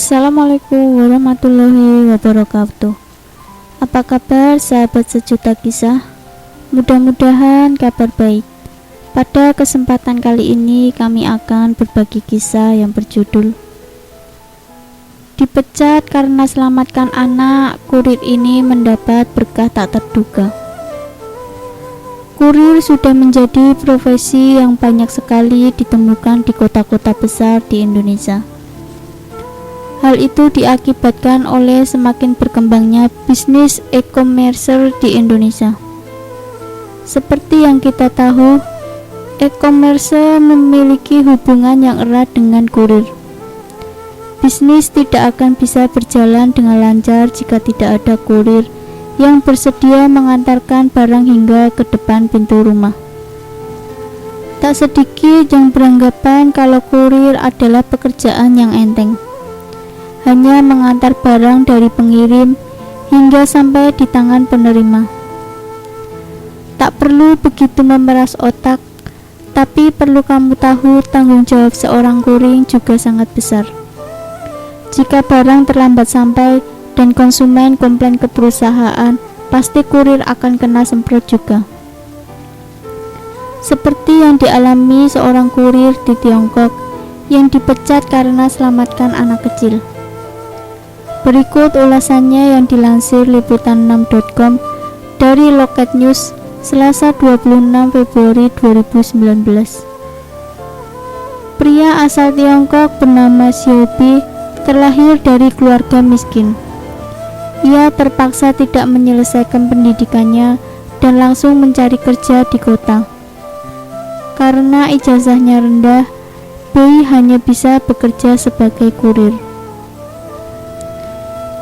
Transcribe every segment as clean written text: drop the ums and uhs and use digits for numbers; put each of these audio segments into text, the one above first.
Assalamualaikum warahmatullahi wabarakatuh. Apa kabar sahabat sejuta kisah? Mudah-mudahan kabar baik. Pada kesempatan kali ini kami akan berbagi kisah yang berjudul Dipecat karena selamatkan anak, kurir ini mendapat berkah tak terduga. Kurir sudah menjadi profesi yang banyak sekali ditemukan di kota-kota besar di Indonesia. Hal itu diakibatkan oleh semakin berkembangnya bisnis e-commerce di Indonesia. Seperti yang kita tahu, e-commerce memiliki hubungan yang erat dengan kurir. Bisnis tidak akan bisa berjalan dengan lancar jika tidak ada kurir yang bersedia mengantarkan barang hingga ke depan pintu rumah. Tak sedikit yang beranggapan kalau kurir adalah pekerjaan yang enteng, hanya mengantar barang dari pengirim hingga sampai di tangan penerima. Tak perlu begitu memeras otak, tapi perlu kamu tahu tanggung jawab seorang kurir juga sangat besar. Jika barang terlambat sampai dan konsumen komplain ke perusahaan, pasti kurir akan kena semprot juga. Seperti yang dialami seorang kurir di Tiongkok yang dipecat karena selamatkan anak kecil. Berikut ulasannya yang dilansir liputan6.com dari Loket News Selasa 26 Februari 2019. Pria asal Tiongkok bernama Xiaobi terlahir dari keluarga miskin. Ia terpaksa tidak menyelesaikan pendidikannya dan langsung mencari kerja di kota. Karena ijazahnya rendah, Bei hanya bisa bekerja sebagai kurir.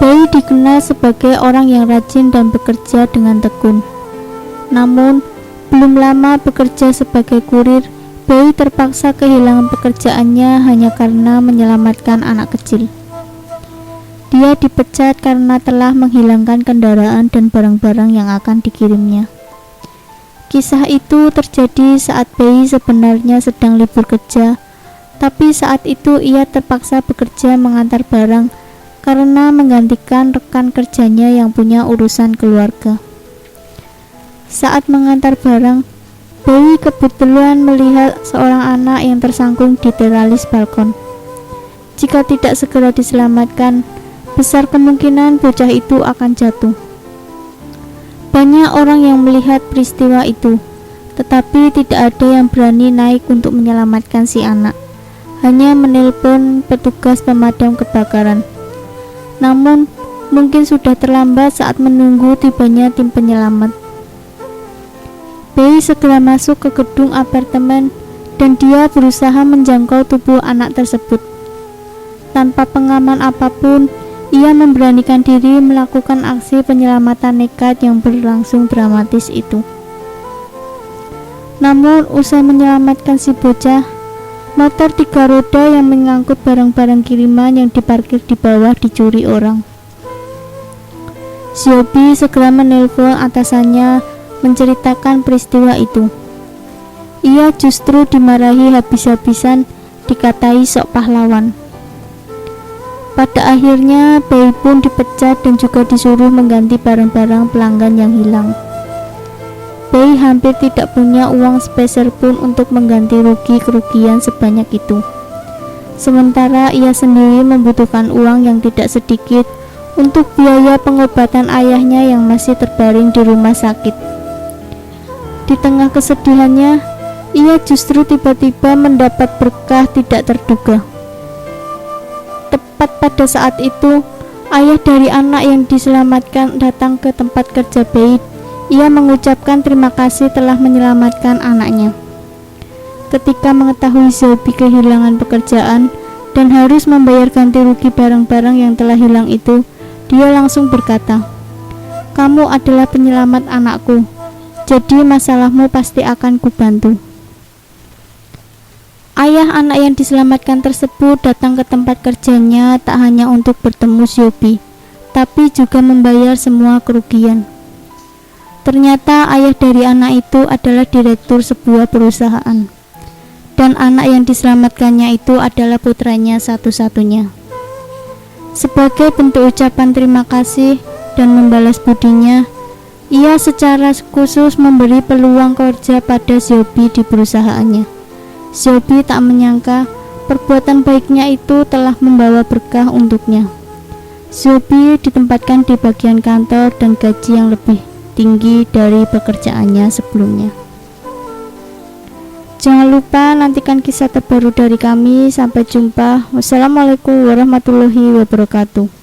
Bei dikenal sebagai orang yang rajin dan bekerja dengan tekun. Namun, belum lama bekerja sebagai kurir, Bei terpaksa kehilangan pekerjaannya hanya karena menyelamatkan anak kecil. Dia dipecat karena telah menghilangkan kendaraan dan barang-barang yang akan dikirimnya. Kisah itu terjadi saat Bei sebenarnya sedang libur kerja, tapi saat itu ia terpaksa bekerja mengantar barang karena menggantikan rekan kerjanya yang punya urusan keluarga. Saat mengantar barang, Bei kebetulan melihat seorang anak yang tersangkung di teralis balkon. Jika tidak segera diselamatkan, besar kemungkinan bocah itu akan jatuh. Banyak orang yang melihat peristiwa itu, tetapi tidak ada yang berani naik untuk menyelamatkan si anak, hanya menelpon petugas pemadam kebakaran. Namun, mungkin sudah terlambat saat menunggu tibanya tim penyelamat. Bei segera masuk ke gedung apartemen dan dia berusaha menjangkau tubuh anak tersebut. Tanpa pengaman apapun, ia memberanikan diri melakukan aksi penyelamatan nekat yang berlangsung dramatis itu. Namun, usai menyelamatkan si bocah, motor 3 roda yang mengangkut barang-barang kiriman yang diparkir di bawah dicuri orang. Xiaobi segera menelpon atasannya menceritakan peristiwa itu. Ia justru dimarahi habis-habisan, dikatai sok pahlawan. Pada akhirnya, Bei pun dipecat dan juga disuruh mengganti barang-barang pelanggan yang hilang. Bei hampir tidak punya uang sepeser pun untuk mengganti kerugian sebanyak itu. Sementara ia sendiri membutuhkan uang yang tidak sedikit untuk biaya pengobatan ayahnya yang masih terbaring di rumah sakit. Di tengah kesedihannya, ia justru tiba-tiba mendapat berkah tidak terduga. Tepat pada saat itu, ayah dari anak yang diselamatkan datang ke tempat kerja Bei. Ia mengucapkan terima kasih telah menyelamatkan anaknya. Ketika mengetahui Xiaobi kehilangan pekerjaan dan harus membayar ganti rugi barang-barang yang telah hilang itu, dia langsung berkata, "Kamu adalah penyelamat anakku, jadi masalahmu pasti akan kubantu." Ayah anak yang diselamatkan tersebut datang ke tempat kerjanya tak hanya untuk bertemu Xiaobi, tapi juga membayar semua kerugian. Ternyata ayah dari anak itu adalah direktur sebuah perusahaan, dan anak yang diselamatkannya itu adalah putranya satu-satunya. Sebagai bentuk ucapan terima kasih dan membalas budinya, ia secara khusus memberi peluang kerja pada Xiaobi di perusahaannya. Xiaobi tak menyangka perbuatan baiknya itu telah membawa berkah untuknya. Xiaobi ditempatkan di bagian kantor dan gaji yang lebih tinggi dari pekerjaannya sebelumnya. Jangan lupa nantikan kisah terbaru dari kami. Sampai jumpa. Wassalamualaikum warahmatullahi wabarakatuh.